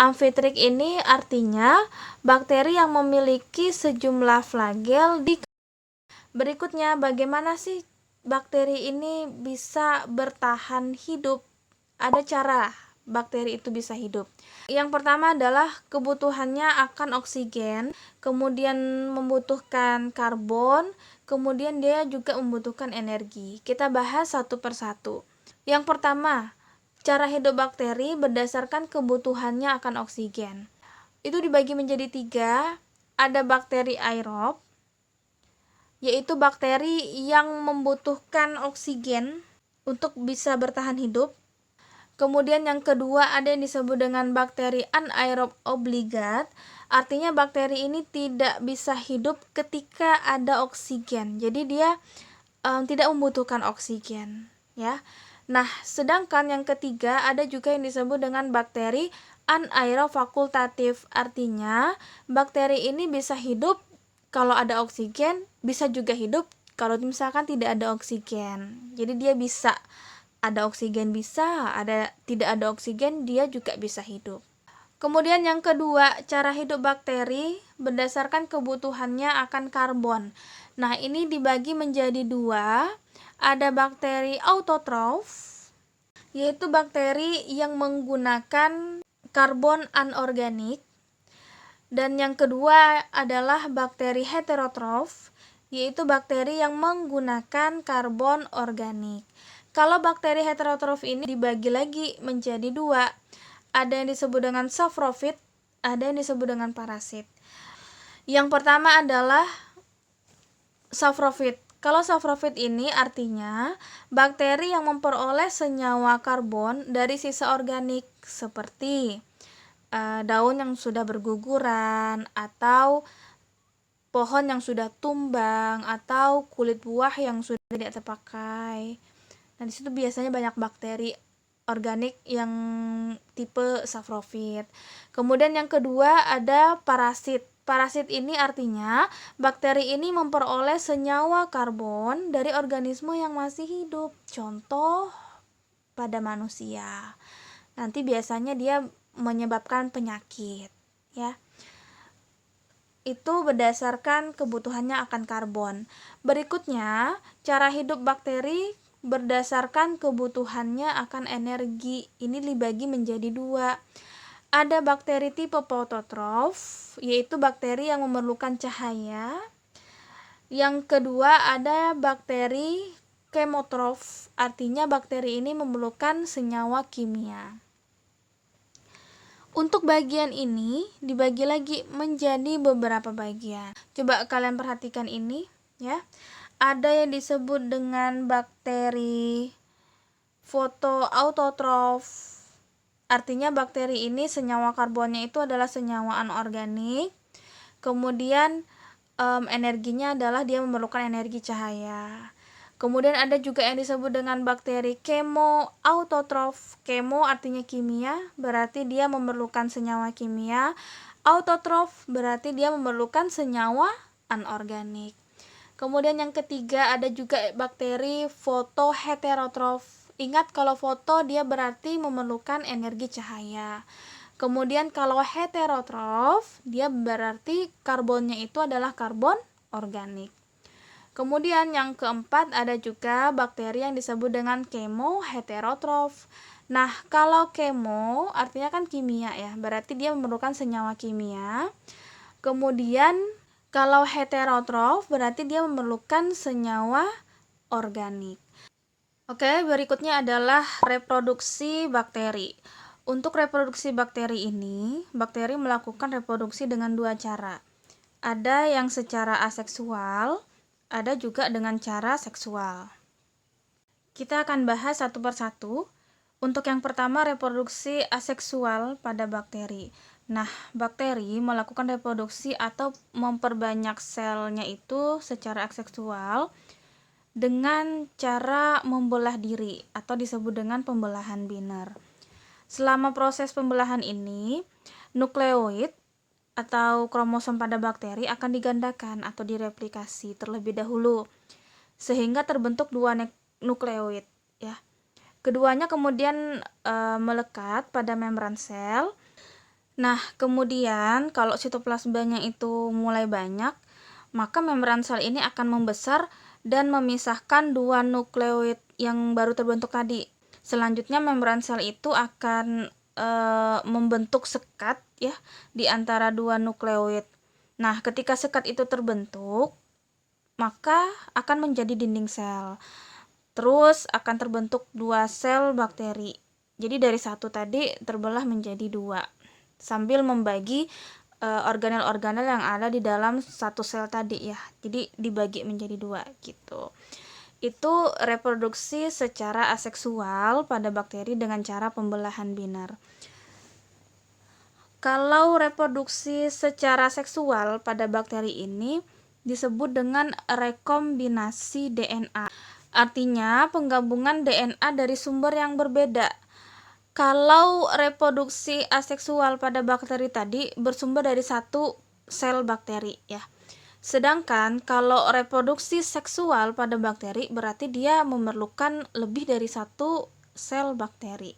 Amfitrik ini artinya bakteri yang memiliki sejumlah flagel di. Berikutnya, bagaimana sih bakteri ini bisa bertahan hidup? Ada cara bakteri itu bisa hidup. Yang pertama adalah kebutuhannya akan oksigen, kemudian membutuhkan karbon, kemudian dia juga membutuhkan energi. Kita bahas satu persatu. Yang pertama, cara hidup bakteri berdasarkan kebutuhannya akan oksigen. Itu dibagi menjadi 3. Ada bakteri aerob, yaitu bakteri yang membutuhkan oksigen untuk bisa bertahan hidup. Kemudian yang kedua ada yang disebut dengan bakteri anaerob obligat, artinya bakteri ini tidak bisa hidup ketika ada oksigen. Jadi dia tidak membutuhkan oksigen, ya. Nah, sedangkan yang ketiga ada juga yang disebut dengan bakteri anaerob fakultatif, artinya bakteri ini bisa hidup kalau ada oksigen, bisa juga hidup kalau misalkan tidak ada oksigen. Jadi dia bisa ada oksigen, bisa tidak ada oksigen, dia juga bisa hidup. Kemudian yang kedua, cara hidup bakteri berdasarkan kebutuhannya akan karbon. Nah, ini dibagi menjadi 2. Ada bakteri autotrof, yaitu bakteri yang menggunakan karbon anorganik. Dan yang kedua adalah bakteri heterotrof, yaitu bakteri yang menggunakan karbon organik. Kalau bakteri heterotrof ini dibagi lagi menjadi 2. Ada yang disebut dengan saprofit, ada yang disebut dengan parasit. Yang pertama adalah saprofit. Kalau saprofit ini artinya bakteri yang memperoleh senyawa karbon dari sisa organik seperti daun yang sudah berguguran, atau pohon yang sudah tumbang, atau kulit buah yang sudah tidak terpakai. Nah, di situ biasanya banyak bakteri organik yang tipe saprofit. Kemudian yang kedua ada parasit. Parasit ini artinya bakteri ini memperoleh senyawa karbon dari organisme yang masih hidup. Contoh pada manusia. Nanti biasanya dia menyebabkan penyakit, ya. Itu berdasarkan kebutuhannya akan karbon. Berikutnya, cara hidup bakteri berdasarkan kebutuhannya akan energi. Ini dibagi menjadi 2. Ada bakteri tipe phototrof, yaitu bakteri yang memerlukan cahaya. Yang kedua ada bakteri kemotrof, artinya bakteri ini memerlukan senyawa kimia. Untuk bagian ini dibagi lagi menjadi beberapa bagian. Coba kalian perhatikan ini, ya. Ada yang disebut dengan bakteri fotoautotrof. Artinya bakteri ini senyawa karbonnya itu adalah senyawa anorganik. Kemudian energinya adalah dia memerlukan energi cahaya. Kemudian ada juga yang disebut dengan bakteri kemoautotrof. Kemo artinya kimia, berarti dia memerlukan senyawa kimia. Autotrof berarti dia memerlukan senyawa anorganik. Kemudian yang ketiga ada juga bakteri fotoheterotrof. Ingat kalau foto dia berarti memerlukan energi cahaya. Kemudian kalau heterotrof dia berarti karbonnya itu adalah karbon organik. Kemudian yang keempat ada juga bakteri yang disebut dengan kemoheterotrof. Nah, kalau kemo artinya kan kimia, ya, berarti dia memerlukan senyawa kimia. Kemudian kalau heterotrof berarti dia memerlukan senyawa organik. Oke, berikutnya adalah reproduksi bakteri. Untuk reproduksi bakteri ini, bakteri melakukan reproduksi dengan 2 cara. Ada yang secara aseksual, ada juga dengan cara seksual. Kita akan bahas satu persatu. Untuk yang pertama, reproduksi aseksual pada bakteri. Nah, bakteri melakukan reproduksi atau memperbanyak selnya itu secara aseksual dengan cara membelah diri atau disebut dengan pembelahan biner. Selama proses pembelahan ini, nukleoid atau kromosom pada bakteri akan digandakan atau direplikasi terlebih dahulu sehingga terbentuk 2 nukleoid, ya. Keduanya kemudian melekat pada membran sel. Nah, kemudian kalau sitoplasmanya itu mulai banyak, maka membran sel ini akan membesar dan memisahkan dua nukleoid yang baru terbentuk tadi. Selanjutnya membran sel itu akan membentuk sekat ya di antara dua nukleoid. Nah, ketika sekat itu terbentuk, maka akan menjadi dinding sel. Terus akan terbentuk dua sel bakteri. Jadi dari satu tadi terbelah menjadi dua, sambil membagi organel-organel yang ada di dalam satu sel tadi ya. Jadi dibagi menjadi dua gitu. Itu reproduksi secara aseksual pada bakteri dengan cara pembelahan binar. Kalau reproduksi secara seksual pada bakteri ini disebut dengan rekombinasi DNA. Artinya penggabungan DNA dari sumber yang berbeda. Kalau reproduksi aseksual pada bakteri tadi bersumber dari satu sel bakteri ya. Sedangkan kalau reproduksi seksual pada bakteri berarti dia memerlukan lebih dari satu sel bakteri.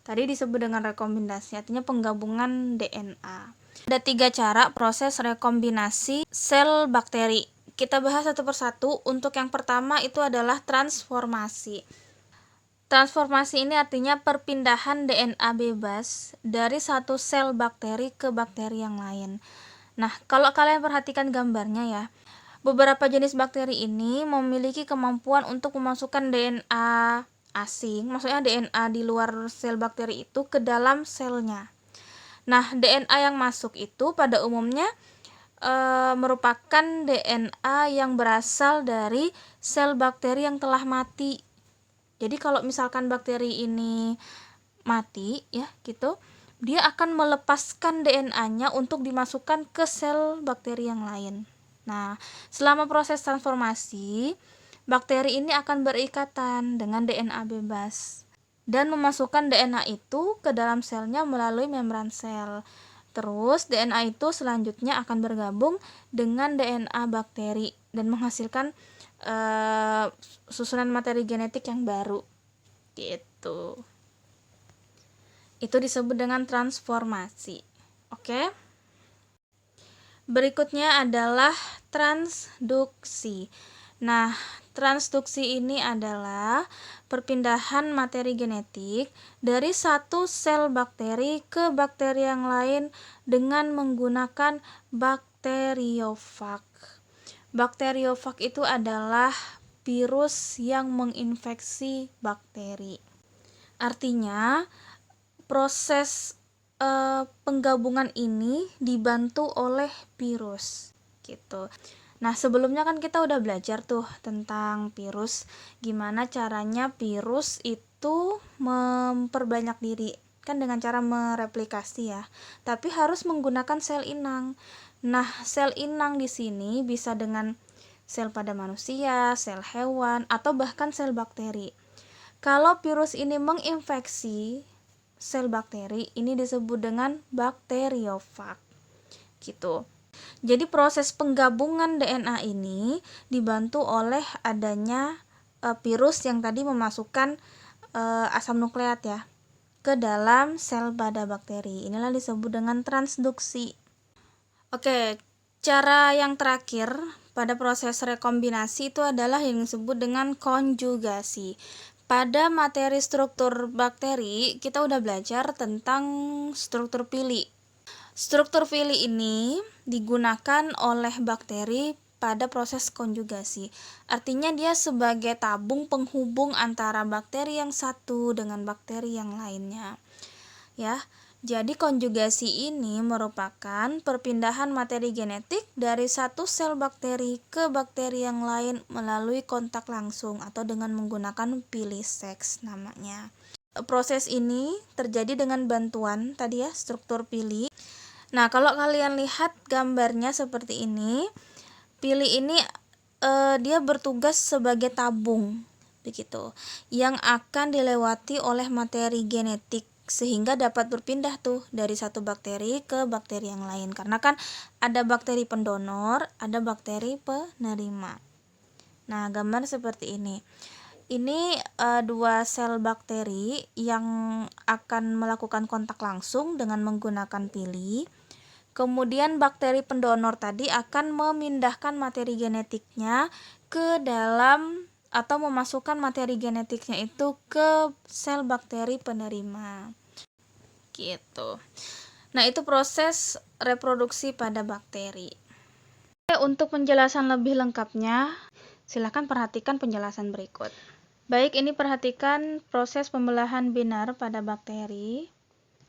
Tadi disebut dengan rekombinasi, artinya penggabungan DNA. Ada 3 cara proses rekombinasi sel bakteri. Kita bahas satu persatu. Untuk yang pertama itu adalah transformasi. Transformasi ini artinya perpindahan DNA bebas dari satu sel bakteri ke bakteri yang lain. Nah, kalau kalian perhatikan gambarnya ya, beberapa jenis bakteri ini memiliki kemampuan untuk memasukkan DNA asing, maksudnya DNA di luar sel bakteri itu ke dalam selnya. Nah, DNA yang masuk itu pada umumnya merupakan DNA yang berasal dari sel bakteri yang telah mati. Jadi kalau misalkan bakteri ini mati ya gitu, dia akan melepaskan DNA-nya untuk dimasukkan ke sel bakteri yang lain. Nah, selama proses transformasi, bakteri ini akan berikatan dengan DNA bebas dan memasukkan DNA itu ke dalam selnya melalui membran sel. Terus DNA itu selanjutnya akan bergabung dengan DNA bakteri dan menghasilkan susunan materi genetik yang baru gitu. Itu disebut dengan transformasi. Oke? Berikutnya adalah transduksi. Nah, transduksi ini adalah perpindahan materi genetik dari satu sel bakteri ke bakteri yang lain dengan menggunakan bakteriofag. Bakteriofag itu adalah virus yang menginfeksi bakteri. Artinya, proses penggabungan ini dibantu oleh virus gitu. Nah, sebelumnya kan kita udah belajar tuh tentang virus, gimana caranya virus itu memperbanyak diri, kan dengan cara mereplikasi ya. Tapi harus menggunakan sel inang. Nah, sel inang di sini bisa dengan sel pada manusia, sel hewan, atau bahkan sel bakteri. Kalau virus ini menginfeksi sel bakteri, ini disebut dengan bakteriofag gitu. Jadi proses penggabungan DNA ini dibantu oleh adanya virus yang tadi memasukkan asam nukleat ya ke dalam sel pada bakteri. Inilah disebut dengan transduksi. Oke, cara yang terakhir pada proses rekombinasi itu adalah yang disebut dengan konjugasi. Pada materi struktur bakteri, kita udah belajar tentang struktur pili. Struktur pili ini digunakan oleh bakteri pada proses konjugasi. Artinya dia sebagai tabung penghubung antara bakteri yang satu dengan bakteri yang lainnya. Ya. Jadi konjugasi ini merupakan perpindahan materi genetik dari satu sel bakteri ke bakteri yang lain melalui kontak langsung atau dengan menggunakan pili seks namanya. Proses ini terjadi dengan bantuan tadi ya struktur pili. Nah, kalau kalian lihat gambarnya seperti ini, pili ini dia bertugas sebagai tabung begitu yang akan dilewati oleh materi genetik sehingga dapat berpindah tuh dari satu bakteri ke bakteri yang lain, karena kan ada bakteri pendonor, ada bakteri penerima. Nah, gambar seperti ini. Ini dua sel bakteri yang akan melakukan kontak langsung dengan menggunakan pili. Kemudian bakteri pendonor tadi akan memindahkan materi genetiknya ke dalam atau memasukkan materi genetiknya itu ke sel bakteri penerima. Gitu. Nah, itu proses reproduksi pada bakteri. Untuk penjelasan lebih lengkapnya, silakan perhatikan penjelasan berikut. Baik, ini perhatikan proses pembelahan binar pada bakteri,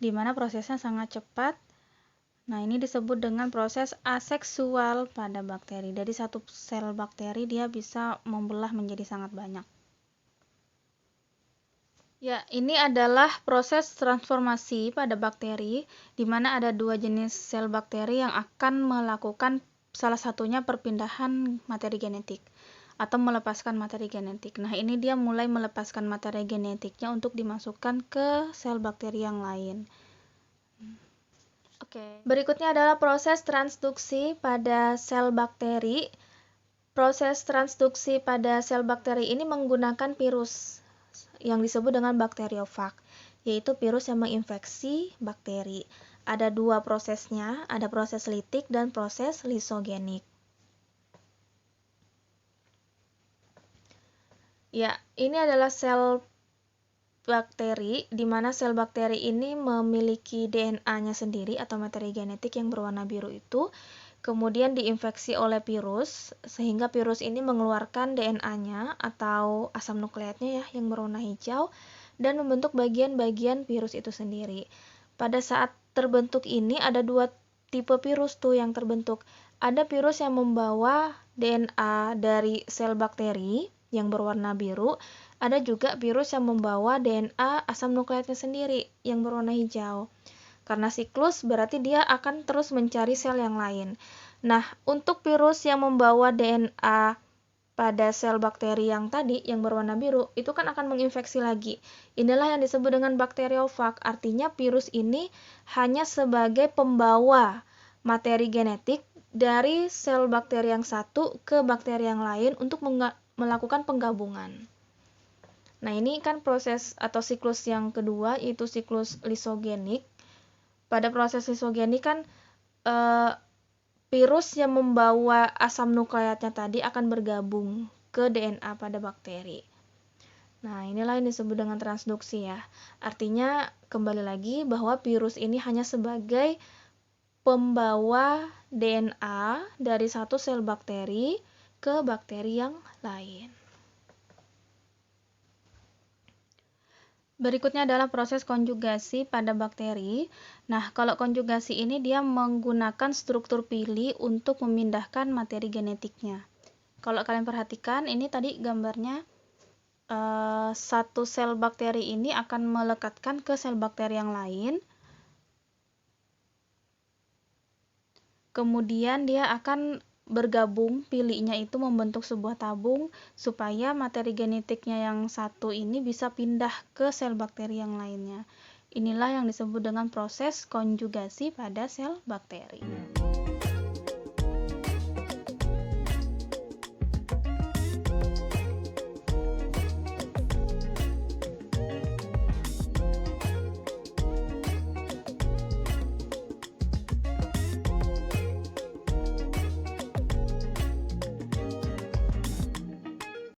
di mana prosesnya sangat cepat. Nah, ini disebut dengan proses aseksual pada bakteri. Dari satu sel bakteri dia bisa membelah menjadi sangat banyak. Ya, ini adalah proses transformasi pada bakteri, di mana ada dua jenis sel bakteri yang akan melakukan salah satunya perpindahan materi genetik atau melepaskan materi genetik. Nah, ini dia mulai melepaskan materi genetiknya untuk dimasukkan ke sel bakteri yang lain. Berikutnya adalah proses transduksi pada sel bakteri. Proses transduksi pada sel bakteri ini menggunakan virus yang disebut dengan bakteriofag, yaitu virus yang menginfeksi bakteri. Ada dua prosesnya, ada proses litik dan proses lisogenik. Ya, ini adalah sel bakteri, di mana sel bakteri ini memiliki DNA-nya sendiri atau materi genetik yang berwarna biru itu, kemudian diinfeksi oleh virus, sehingga virus ini mengeluarkan DNA-nya atau asam nukleatnya ya yang berwarna hijau, dan membentuk bagian-bagian virus itu sendiri. Pada saat terbentuk ini ada dua tipe virus tuh yang terbentuk. Ada virus yang membawa DNA dari sel bakteri yang berwarna biru, ada juga virus yang membawa DNA asam nukleatnya sendiri yang berwarna hijau. Karena siklus berarti dia akan terus mencari sel yang lain. Nah, untuk virus yang membawa DNA pada sel bakteri yang tadi yang berwarna biru, itu kan akan menginfeksi lagi. Inilah yang disebut dengan bakteriofag. Artinya virus ini hanya sebagai pembawa materi genetik dari sel bakteri yang satu ke bakteri yang lain untuk melakukan penggabungan. Nah, ini kan proses atau siklus yang kedua, yaitu siklus lisogenik. Pada proses lisogenik kan virus yang membawa asam nukleatnya tadi akan bergabung ke DNA pada bakteri. Nah, inilah yang disebut dengan transduksi ya. Artinya, kembali lagi bahwa virus ini hanya sebagai pembawa DNA dari satu sel bakteri ke bakteri yang lain. Berikutnya adalah proses konjugasi pada bakteri. Nah, kalau konjugasi ini dia menggunakan struktur pili untuk memindahkan materi genetiknya. Kalau kalian perhatikan, ini tadi gambarnya satu sel bakteri ini akan melekatkan ke sel bakteri yang lain. Kemudian dia akan bergabung, pilihnya itu membentuk sebuah tabung supaya materi genetiknya yang satu ini bisa pindah ke sel bakteri yang lainnya. Inilah yang disebut dengan proses konjugasi pada sel bakteri.